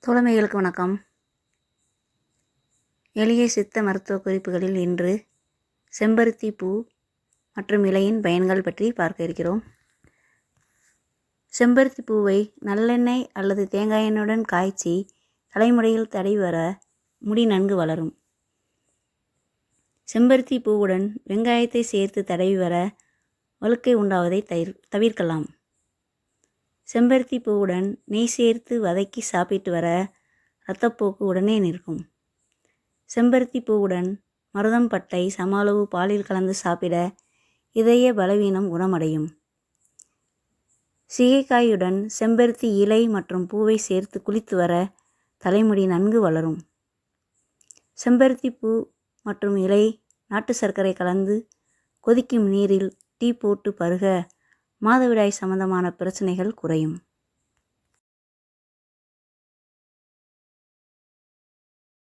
தோழமைகளுக்கு வணக்கம். எளிய சித்த மருத்துவ குறிப்புகளில் இன்று செம்பருத்தி பூ மற்றும் இலையின் பயன்கள் பற்றி பார்க்க இருக்கிறோம். செம்பருத்தி பூவை நல்லெண்ணெய் அல்லது தேங்காய் எண்ணெயுடன் காய்ச்சி தலைமுடியில் தடவி வர முடி நன்கு வளரும். செம்பருத்தி பூவுடன் வெங்காயத்தை சேர்த்து தடவி வர வழுக்கை உண்டாவதை தவிர்க்கலாம். செம்பருத்தி பூவுடன் நெய் சேர்த்து வதக்கி சாப்பிட்டு வர இரத்தப்போக்கு உடனே நிற்கும். செம்பருத்தி பூவுடன் மருதம் பட்டை சம அளவு பாலில் கலந்து சாப்பிட இதய பலவீனம் குணமடையும். சீகைக்காயுடன் செம்பருத்தி இலை மற்றும் பூவை சேர்த்து குளித்து வர தலைமுடி நன்கு வளரும். செம்பருத்தி பூ மற்றும் இலை நாட்டு சர்க்கரை கலந்து கொதிக்கும் நீரில் டீ போட்டு பருக மாதவிடாய் சம்பந்தமான பிரச்சனைகள் குறையும்.